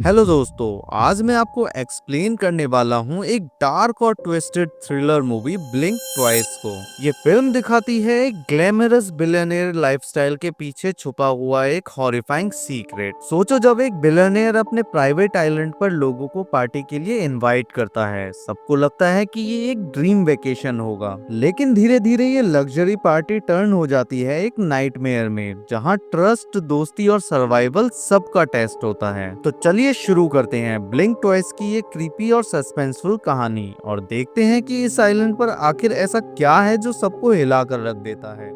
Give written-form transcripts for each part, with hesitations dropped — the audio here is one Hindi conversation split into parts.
हेलो दोस्तों, आज मैं आपको एक्सप्लेन करने वाला हूँ एक डार्क और twisted thriller movie blink twice को। ये फिल्म दिखाती है एक ग्लैमरस बिलियनियर लाइफस्टाइल के पीछे छुपा हुआ एक हॉरिफाइंग सीक्रेट। सोचो, जब एक बिलियनियर अपने प्राइवेट आइलैंड पर लोगों को पार्टी के लिए इनवाइट करता है, सबको लगता है कि ये एक ड्रीम वेकेशन होगा, लेकिन धीरे धीरे ये लग्जरी पार्टी टर्न हो जाती है एक नाइटमेयर में, जहाँ ट्रस्ट, दोस्ती और सर्वाइवल सबका टेस्ट होता है। तो चलिए शुरू करते हैं ब्लिंक टॉयज की ये क्रीपी और सस्पेंसफुल कहानी और देखते हैं कि इस आइलैंड पर आखिर ऐसा क्या है जो सबको हिला कर रख देता है।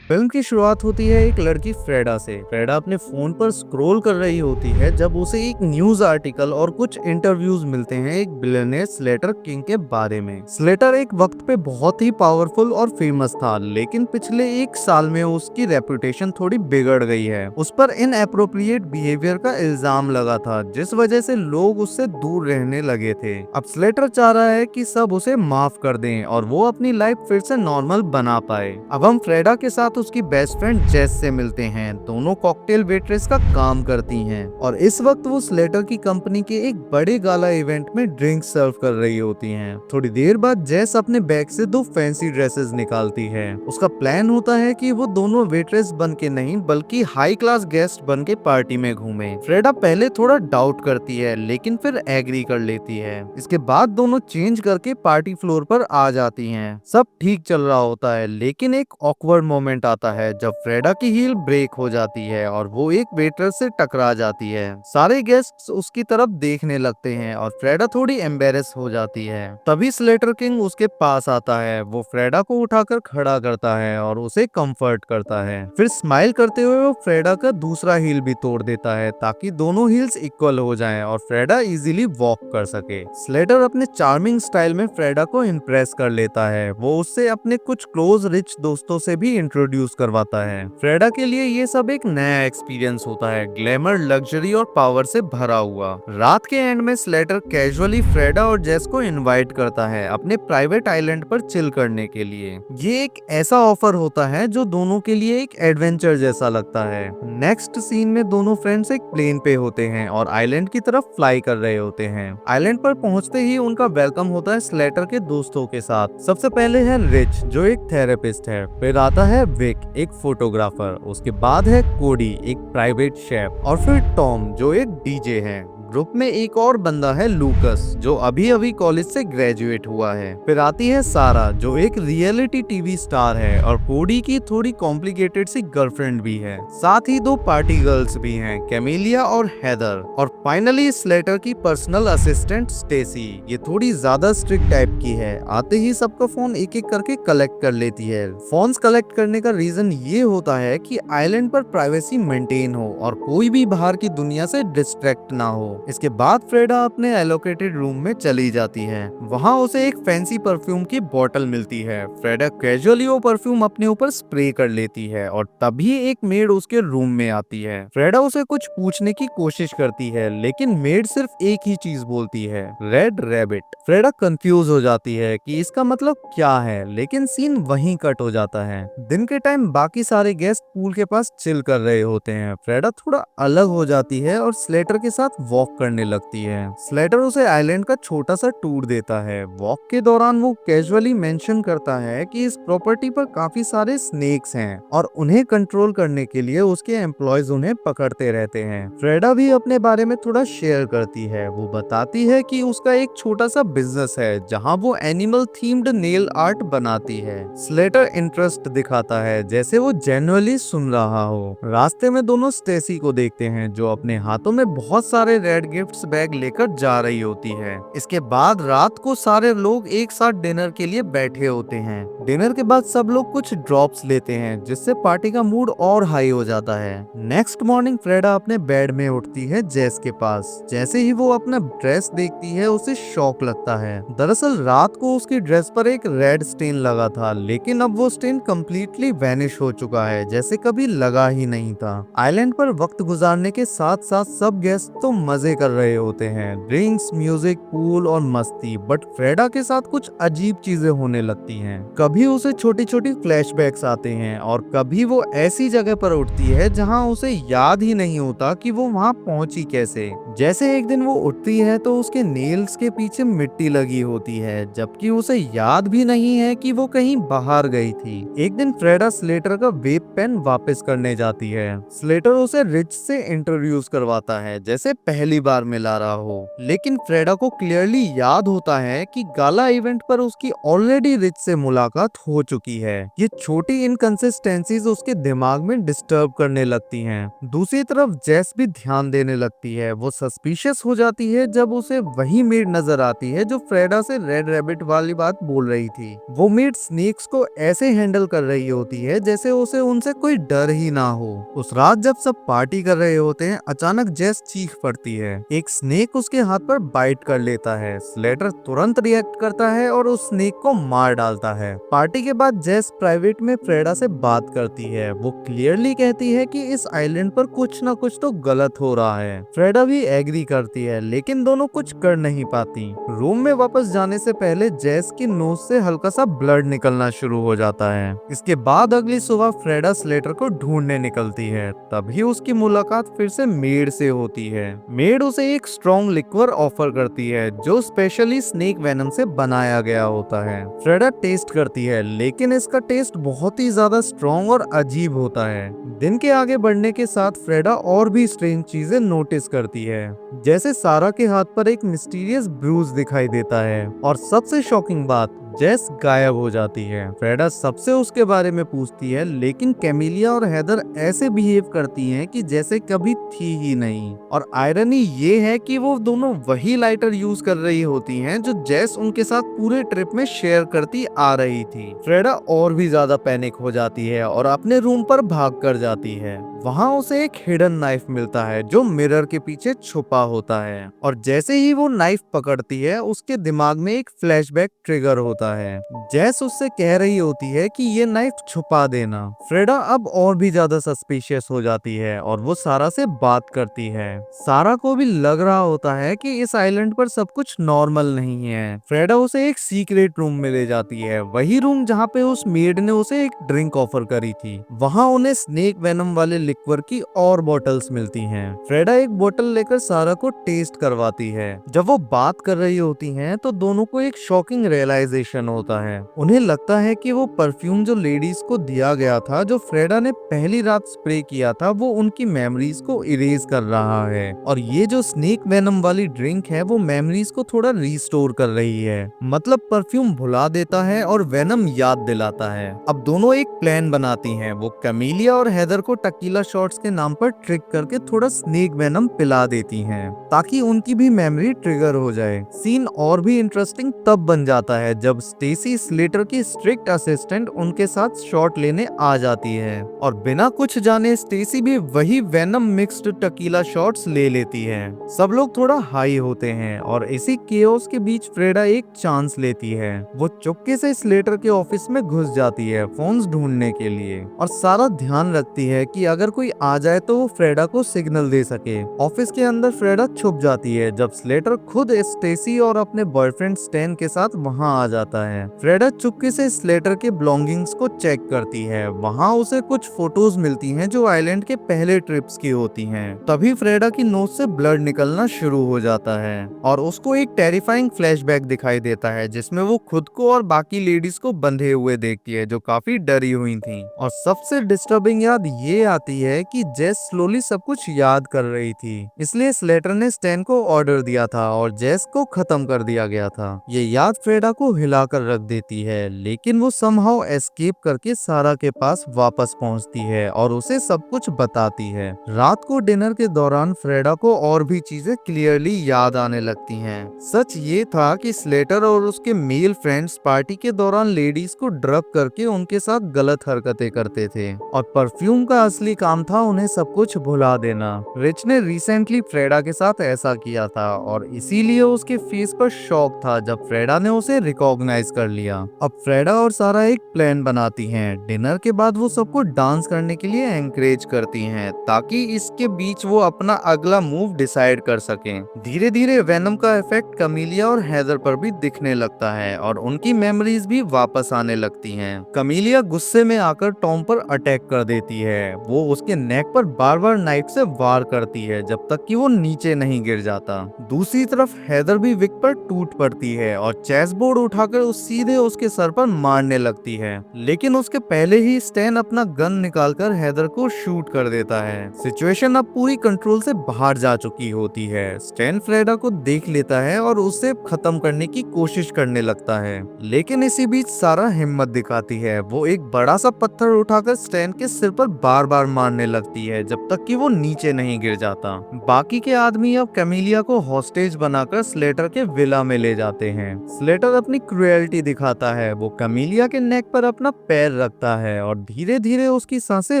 फिल्म की शुरुआत होती है एक लड़की फ्रेडा से। फ्रेडा अपने फोन पर स्क्रॉल कर रही होती है जब उसे एक न्यूज आर्टिकल और कुछ इंटरव्यूज मिलते हैं एक बिलियनियर स्लेटर किंग के बारे में। स्लेटर एक वक्त पे बहुत ही पावरफुल और फेमस था, लेकिन पिछले एक साल में उसकी रेपुटेशन थोड़ी बिगड़ गई है। उस पर इनएप्रोप्रिएट बिहेवियर का इल्जाम लगा था, जिस वजह से लोग उससे दूर रहने लगे थे। अब स्लेटर चाह रहा है कि सब उसे माफ कर दें और वो अपनी लाइफ फिर से नॉर्मल बना पाए। अब हम फ्रेडा के साथ उसकी बेस्ट फ्रेंड जेस से मिलते हैं। दोनों कॉकटेल वेट्रेस का काम करती हैं और इस वक्त वो स्लेटर की कंपनी के एक बड़े गाला इवेंट में ड्रिंक सर्व कर रही होती हैं। थोड़ी देर बाद जेस अपने बैग से दो फैंसी ड्रेसेस निकालती है। उसका प्लान होता है कि वो दोनों वेट्रेस बन के नहीं बल्कि हाई क्लास गेस्ट बन के पार्टी में घूमे। फ्रेडा पहले थोड़ा डाउट करती है, लेकिन फिर एग्री कर लेती है। इसके बाद दोनों चेंज करके पार्टी फ्लोर पर आ जाती हैं। सब ठीक चल रहा होता है, लेकिन एक ऑकवर्ड मोमेंट आता है जब फ्रेडा की हील ब्रेक हो जाती है और वो एक वेटर से टकरा जाती है। सारे गेस्ट्स उसकी तरफ देखने लगते हैं और फ्रेडा थोड़ी एम्बेरस हो जाती है। तभी स्लेटर किंग उसके पास आता है। वो फ्रेडा को उठाकर खड़ा करता है और उसे कंफर्ट करता है। फिर स्माइल करते हुए वो फ्रेडा का दूसरा हील भी तोड़ देता है ताकि दोनों हील्स इक्वल हो जाएं और फ्रेडा इजीली वॉक कर सके। स्लेटर अपने चार्मिंग स्टाइल में फ्रेडा को इम्प्रेस कर लेता है। वो उससे अपने कुछ क्लोज रिच दोस्तों से भी इंट्रोड्यूस करवाता है। फ्रेडा के लिए ये सब एक नया एक्सपीरियंस होता है, ग्लैमर, लग्जरी और पावर से भरा हुआ। रात के एंड में स्लेटर कैजुअली फ्रेडा और जेस को इनवाइट करता है अपने प्राइवेट आइलैंड पर चिल करने के लिए। ये एक ऐसा ऑफर होता है जो दोनों के लिए एक एडवेंचर जैसा लगता है। नेक्स्ट सीन में दोनों फ्रेंड्स एक प्लेन पे होते हैं और आइलैंड की तरफ फ्लाई कर रहे होते हैं। आइलैंड पर पहुंचते ही उनका वेलकम होता है स्लेटर के दोस्तों के साथ। सबसे पहले है रिच, जो एक थेरेपिस्ट है। फिर आता है विक, एक फोटोग्राफर। उसके बाद है कोडी, एक प्राइवेट शेफ। और फिर टॉम, जो एक डीजे है। ग्रुप में एक और बंदा है लूकस, जो अभी अभी कॉलेज से ग्रेजुएट हुआ है। फिर आती है सारा, जो एक रियलिटी टीवी स्टार है और कोडी की थोड़ी कॉम्प्लिकेटेड सी गर्लफ्रेंड भी है। साथ ही दो पार्टी गर्ल्स भी हैं, कैमेलिया और हेदर। और फाइनली स्लेटर की पर्सनल असिस्टेंट स्टेसी। ये थोड़ी ज्यादा स्ट्रिक्ट टाइप की है। आते ही सबका फोन एक एक करके कलेक्ट कर लेती है। फोन्स कलेक्ट करने का रीजन ये होता है कि आइलैंड पर प्राइवेसी मेंटेन हो और कोई भी बाहर की दुनिया से डिस्ट्रैक्ट ना हो। इसके बाद फ्रेडा अपने एलोकेटेड रूम में चली जाती है। वहाँ उसे एक फैंसी परफ्यूम की बोतल मिलती है। फ्रेडा कैजुअली वो परफ्यूम अपने ऊपर स्प्रे कर लेती है और तभी एक मेड उसके रूम में आती है। फ्रेडा उसे कुछ पूछने की कोशिश करती है, लेकिन मेड सिर्फ एक ही चीज बोलती है, रेड रैबिट। फ्रेडा कंफ्यूज हो जाती है कि इसका मतलब क्या है, लेकिन सीन वहीं कट हो जाता है। दिन के टाइम बाकी सारे गेस्ट पूल के पास चिल कर रहे होते हैं। फ्रेडा थोड़ा अलग हो जाती है और स्लेटर के साथ वॉक करने लगती है। स्लेटर उसे आइलैंड का छोटा सा टूर देता है। वॉक के दौरान वो कैजुअली मेंशन करता है कि इस प्रॉपर्टी पर काफी सारे स्नेक्स हैं और उन्हें कंट्रोल करने के लिए उसके एम्प्लॉयज उन्हें पकड़ते रहते हैं। फ्रेडा भी अपने बारे में थोड़ा शेयर करती है। वो बताती है कि उसका एक छोटा सा बिजनेस है जहां वो एनिमल थीम्ड नेल आर्ट बनाती है। स्लेटर इंटरेस्ट दिखाता है, जैसे वो जेन्युइनली सुन रहा हो। रास्ते में दोनों स्टेसी को देखते हैं, जो अपने हाथों में बहुत सारे रेड गिफ्ट्स बैग लेकर जा रही होती है। इसके बाद रात को सारे लोग एक साथ डिनर के लिए बैठे होते हैं। डिनर के बाद सब लोग कुछ ड्रॉप्स लेते हैं, जिससे पार्टी का मूड और हाई हो जाता है। नेक्स्ट मॉर्निंग फ्रेडा अपने बेड में उठती है जेस के पास। जैसे ही वो अपना ड्रेस देखती है, उसे शॉक लगता है। दरअसल रात को उसकी ड्रेस पर एक रेड स्टेन लगा था, लेकिन अब वो स्टेन कम्प्लीटली वैनिश हो चुका है, जैसे कभी लगा ही नहीं था। आइलैंड पर वक्त गुजारने के साथ साथ सब गेस्ट तो मजे मजे कर रहे होते हैं, ड्रिंक्स, म्यूजिक, पूल और मस्ती। बट फ्रेडा के साथ कुछ अजीब चीजें होने लगती हैं। कभी उसे छोटी छोटी फ्लैशबैक्स आते हैं और कभी वो ऐसी जगह पर उठती है जहां उसे याद ही नहीं होता कि वो वहां पहुंची कैसे। जैसे एक दिन वो उठती है तो उसके नेल्स के पीछे मिट्टी लगी होती है, जबकि उसे याद भी नहीं है कि वो कहीं बाहर गई थी। एक दिन फ्रेडा स्लेटर का वेब पेन वापस करने जाती है। स्लेटर उसे रिच से इंट्रोड्यूस करवाता है जैसे पहली बार मिला रहा हो, लेकिन फ्रेडा को क्लियरली याद होता है कि गाला इवेंट पर उसकी ऑलरेडी रिच से मुलाकात हो चुकी है। ये छोटी इनकंसिस्टेंसीज उसके दिमाग में डिस्टर्ब करने लगती हैं। दूसरी तरफ जेस भी ध्यान देने लगती है। वो सस्पिशियस हो जाती है जब उसे वही मेड नजर आती है जो फ्रेडा से रेड रैबिट वाली बात बोल रही थी। वो मेड स्नेक्स को ऐसे हैंडल कर रही होती है जैसे उसे उनसे कोई डर ही ना हो। उस रात जब सब पार्टी कर रहे होते हैं, अचानक जेस चीख पड़ती है। एक स्नेक उसके हाथ पर बाइट कर लेता है। स्लेटर तुरंत रिएक्ट करता है और उस स्नेक को मार डालता है। पार्टी के बाद जेस प्राइवेट में फ्रेडा से बात करती है। वो क्लियरली कहती है कि इस आइलैंड पर कुछ ना कुछ तो गलत हो रहा है। फ्रेडा भी एग्री करती है, लेकिन दोनों कुछ कर नहीं पाती। रूम में वापस जाने से पहले जेस की नोज से हल्का सा ब्लड निकलना शुरू हो जाता है। इसके बाद अगली सुबह फ्रेडा स्लेटर को ढूंढने निकलती है। तभी उसकी मुलाकात फिर से मेड से होती है। मेड उसे एक स्ट्रॉन्ग लिक्वर ऑफर करती है जो स्पेशली स्नेक वेनम से बनाया गया होता है। फ्रेडा टेस्ट करती है, लेकिन इसका टेस्ट बहुत ही ज्यादा स्ट्रॉन्ग और अजीब होता है। दिन के आगे बढ़ने के साथ फ्रेडा और भी स्ट्रेंज चीजें नोटिस करती है, जैसे सारा के हाथ पर एक मिस्टीरियस ब्रूज दिखाई देता है और सबसे शॉकिंग बात, जेस गायब हो जाती है। फ्रेडा सबसे उसके बारे में पूछती है, लेकिन कैमिलिया और हेदर ऐसे बिहेव करती हैं कि जैसे कभी थी ही नहीं। और आयरनी ये है कि वो दोनों वही लाइटर यूज कर रही होती हैं जो जेस उनके साथ पूरे ट्रिप में शेयर करती आ रही थी। फ्रेडा और भी ज्यादा पैनिक हो जाती है और अपने रूम पर भाग कर जाती है। वहाँ उसे एक हिडन नाइफ मिलता है जो मिरर के पीछे छुपा होता है, और जैसे ही वो नाइफ पकड़ती है उसके दिमाग में एक फ्लैशबैक ट्रिगर होता है। जेस उससे कह रही होती है कि ये नाइफ छुपा देना। फ्रेडा अब और भी ज्यादा सस्पिशियस हो जाती है और वो सारा से बात करती है। सारा को भी लग रहा होता है कि इस आइलैंड पर सब कुछ नॉर्मल नहीं है। फ्रेडा उसे एक सीक्रेट रूम में ले जाती है, वही रूम जहाँ पे उस मेड ने उसे एक ड्रिंक ऑफर करी थी। वहाँ उन्हें स्नेक वेनम वाले लिक्वर की और बॉटल्स मिलती हैं। फ्रेडा एक बोतल लेकर सारा को टेस्ट करवाती है। जब वो बात कर रही होती हैं, तो दोनों को एक शॉकिंग रियलाइजेशन होता है। उन्हें लगता है कि वो परफ्यूम जो लेडीज को दिया गया था, जो फ्रेडा ने पहली रात स्प्रे किया था, वो उनकी मेमोरीज को इरेज कर रहा है। और ये जो स्नेक वेनम वाली ड्रिंक है, वो मेमोरीज को थोड़ा रिस्टोर कर रही है। मतलब परफ्यूम भुला देता है और वेनम याद दिलाता है। अब दोनों एक प्लान बनाती हैं। वो कैमिलिया और हेदर को टकीला शॉट्स के नाम पर ट्रिक करके थोड़ा स्नेक वेनम पिला देती हैं, ताकि उनकी भी मेमोरी ट्रिगर हो जाए। सीन और भी इंटरेस्टिंग तब बन जाता है जब स्टेसी स्लेटर की स्ट्रिक्ट असिस्टेंट उनके साथ शॉट लेने आ जाती है, और बिना कुछ जाने स्टेसी भी वही वेनम मिक्स्ड टकीला शॉट्स ले लेती है। सब लोग थोड़ा हाई होते हैं और इसी केओस के बीच फ्रेडा एक चांस लेती है। वो चुपके से स्लेटर के ऑफिस में घुस जाती है फोन्स ढूंढने के लिए, और सारा ध्यान रखती है कि अगर कोई आ जाए तो वो फ्रेडा को सिग्नल दे सके। ऑफिस के अंदर फ्रेडा छुप जाती है जब स्लेटर खुद स्टेसी और अपने बॉयफ्रेंड स्टैन के साथ वहां आ जाता है। फ्रेडा चुपके से स्लेटर के बिलोंगिंग्स को चेक करती है। वहां उसे कुछ फोटोज मिलती हैं जो आइलैंड के पहले ट्रिप्स की होती हैं। तभी फ्रेडा की नोज से ब्लड निकलना शुरू हो जाता है और उसको एक टेरिफाइंग फ्लैशबैक दिखाई देता है जिसमें वो खुद को और बाकी लेडीज को बंधे हुए देखती है जो काफी डरी हुई थी। और सबसे डिस्टर्बिंग याद ये आती है कि जेस स्लोली सब कुछ याद कर रही थी, इसलिए स्लेटर ने स्टैन को ऑर्डर दिया था और जेस को खत्म कर दिया गया था। ये याद फ्रेडा को हिलाकर रख देती है, लेकिन वो समहाउ एस्केप करके सारा के पास वापस पहुंचती है और उसे सब कुछ बताती है। रात को डिनर के दौरान फ्रेडा को और भी चीजें क्लियरली याद आने लगती हैं। सच ये था कि स्लेटर और उसके मेल फ्रेंड्स पार्टी के दौरान लेडीज को ड्रग करके उनके साथ गलत हरकतें करते थे, और परफ्यूम का असली काम था उन्हें सब कुछ भुला देना। रिच ने रिसेंटली फ्रेडा के साथ ऐसा किया था और इसीलिए उसके फेस पर शॉक था जब फ्रेडा ने उसे रिकॉग्नाइज कर लिया। अब फ्रेडा और सारा एक प्लान बनाती हैं। डिनर के बाद वो सबको डांस करने के लिए एंकरेज करती हैं ताकि इसके बीच वो अपना अगला मूव डिसाइड कर सकें। धीरे धीरे वेनम का इफेक्ट कमीलिया और हैदर पर भी दिखने लगता है और उनकी मेमोरीज भी वापस आने लगती हैं। कमीलिया गुस्से में आकर टॉम पर अटैक कर देती है। वो उसके नेक पर बार बार नाइफ से वार करती है जब तक कि वो नीचे नहीं गिर जाता। दूसरी तरफ हैदर भी विक पर टूट पड़ती है और चेस बोर्ड उठाकर सीधे उसके सर पर मारने लगती है, लेकिन उसके पहले ही स्टैन अपना गन निकालकर हैदर को शूट कर देता है। सिचुएशन अब पूरी कंट्रोल से बाहर जा चुकी होती है। स्टैन फ्रेडा को देख लेता है और उसे खत्म करने की कोशिश करने लगता है, लेकिन इसी बीच सारा हिम्मत दिखाती है। वो एक बड़ा सा पत्थर उठाकर स्टैन के सिर पर बार बार मारने लगती है जब तक कि वो नीचे नहीं गिर जाता। बाकी के आदमी अब कैमिलिया को हॉस्टेज बनाकर स्लेटर के विला में ले जाते हैं। स्लेटर अपनी क्रुएल्टी दिखाता है। वो कैमिलिया के नेक पर अपना पैर रखता है और धीरे धीरे उसकी सांसें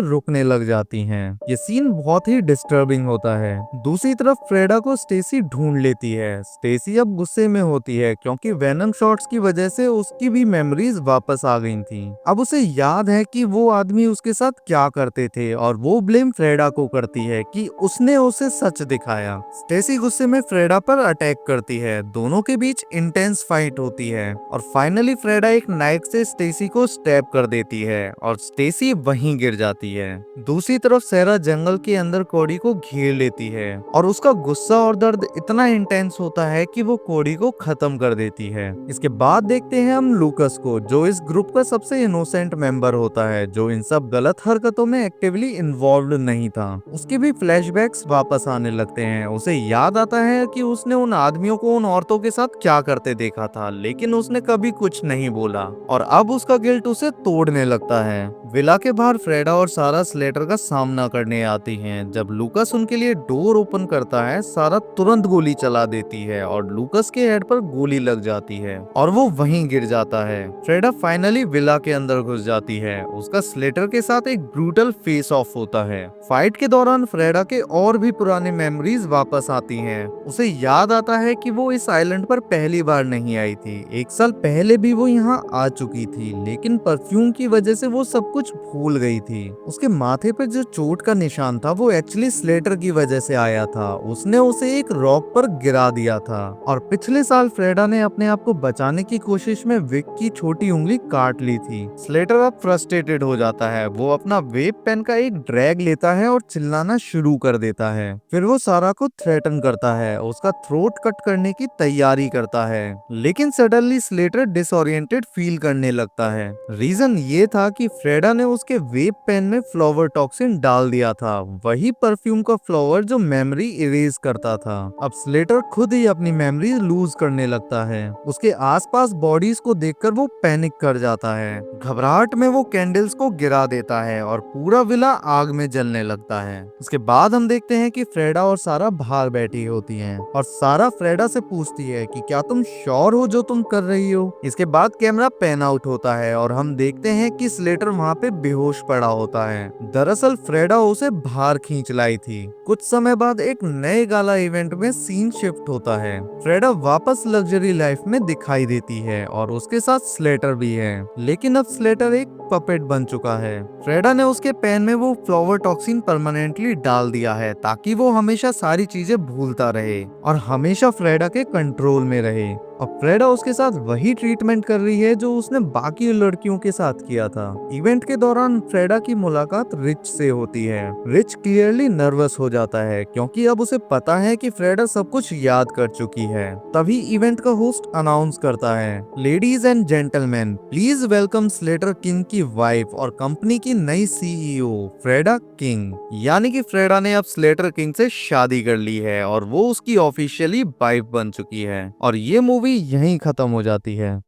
रुकने लग जाती हैं। ये सीन बहुत ही डिस्टर्बिंग होता है। दूसरी तरफ फ्रेडा को स्टेसी ढूंढ लेती है। स्टेसी अब गुस्से में होती है क्योंकि वेनम शॉट्स की वजह से उसकी भी मेमोरीज वापस आ गई थी। अब उसे याद है कि वो आदमी उसके साथ क्या करते थे और वो ब्लेम फ्रेडा को करती है कि उसने उसे सच दिखाया। स्टेसी गुस्से में फ्रेडा पर अटैक करती है। दोनों के बीच इंटेंस फाइट होती है और फाइनली फ्रेडा एक नाइफ से स्टेसी को स्टैब कर देती है और स्टेसी वहीं गिर जाती है। दूसरी तरफ सैरा जंगल के अंदर कोडी को घेर लेती है और उसका गुस्सा और दर्द इतना इंटेंस होता है कि वो कोडी को खत्म कर देती है। इसके बाद देखते हैं हम लूकस को, जो इस ग्रुप का सबसे इनोसेंट मेंबर होता है, जो इन सब गलत हरकतों में एक्टिवली इन्वॉल्व नहीं था। उसके भी फ्लैशबैक्स वापस आने लगते हैं। उसे याद आता है कि उसने उन आदमियों को उन औरतों के साथ क्या करते देखा था, लेकिन उसने कभी कुछ नहीं बोला और अब उसका गिल्ट उसे तोड़ने लगता है। विला के बाहर फ्रेडा और सारा स्लेटर का सामना करने आती हैं। जब लूकस उनके लिए डोर ओपन करता है, सारा तुरंत गोली चला देती है और लूकस के हेड पर गोली लग जाती है और वो वहीं गिर जाता है। फ्रेडा फाइनली विला के अंदर घुस जाती है। उसका स्लेटर के साथ एक ब्रूटल फेस ऑफ होता है। फाइट के दौरान फ्रेडा के और भी पुराने मेमोरीज वापस आती हैं। उसे याद आता है कि वो इस आइलैंड पर पहली बार नहीं आई थी। 1 साल पहले भी वो यहाँ आ चुकी थी, लेकिन परफ्यूम की वजह से वो सब कुछ भूल गई थी। उसके माथे पर जो चोट का निशान था वो एक्चुअली स्लेटर की वजह से आया था। उसने उसे एक रॉक पर गिरा दिया था और पिछले साल फ्रेडा ने अपने आप को बचाने की कोशिश में विक की छोटी उंगली काट ली थी। स्लेटर अब फ्रस्ट्रेटेड हो जाता है। वो अपना वेब पेन का एक ड्रैग लेता है और चिल्लाना शुरू कर देता है। फिर वो सारा को थ्रेटन करता है, उसका थ्रोट कट करने की तैयारी करता है, लेकिन सडनली स्लेटर डिसोरिएंटेड फील करने लगता है। रीजन ये था कि फ्रेडा ने उसके वेब पेन में फ्लावर टॉक्सिन डाल दिया था, वही परफ्यूम का फ्लावर जो मेमोरी इरेज करता था। अब स्लेटर खुद ही अपनी मेमोरी लूज करने लगता है। उसके आसपास बॉडीज को देखकर वो पैनिक कर जाता है। घबराहट में वो कैंडल्स को गिरा देता है और पूरा विला आग में जलने लगता है। उसके बाद हम देखते हैं कि फ्रेडा और सारा बाहर बैठी होती हैं और सारा फ्रेडा से पूछती है कि क्या तुम श्योर हो जो तुम कर रही हो। इसके बाद कैमरा पैन आउट होता है और हम देखते हैं कि स्लेटर वहाँ पे बेहोश पड़ा होता है। दरअसल फ्रेडा उसे बाहर खींच लाई थी। कुछ समय बाद एक नए गाला इवेंट में सीन शिफ्ट होता है। फ्रेडा वापस लग्जरी लाइफ में दिखाई देती है और उसके साथ स्लेटर भी है, लेकिन अब स्लेटर एक पपेट बन चुका है। फ्रेडा ने उसके पेन में वो फ्लावर टॉक्सिन परमानेंटली डाल दिया है ताकि वो हमेशा सारी चीजें भूलता रहे और हमेशा फ्रेडा के कंट्रोल में रहे। अब फ्रेडा उसके साथ वही ट्रीटमेंट कर रही है जो उसने बाकी लड़कियों के साथ किया था। इवेंट के दौरान फ्रेडा की मुलाकात रिच से होती है। रिच क्लियरली नर्वस हो जाता है क्योंकि अब उसे पता है कि फ्रेडा सब कुछ याद कर चुकी है। तभी इवेंट का होस्ट अनाउंस करता है, ladies and gentleman, please welcome Slater king की वाइफ और कंपनी की नई सीईओ फ्रेडा किंग। यानी कि फ्रेडा ने अब स्लेटर किंग से शादी कर ली है और वो उसकी ऑफिशियली वाइफ बन चुकी है। और ये मूवी यहीं खत्म हो जाती है।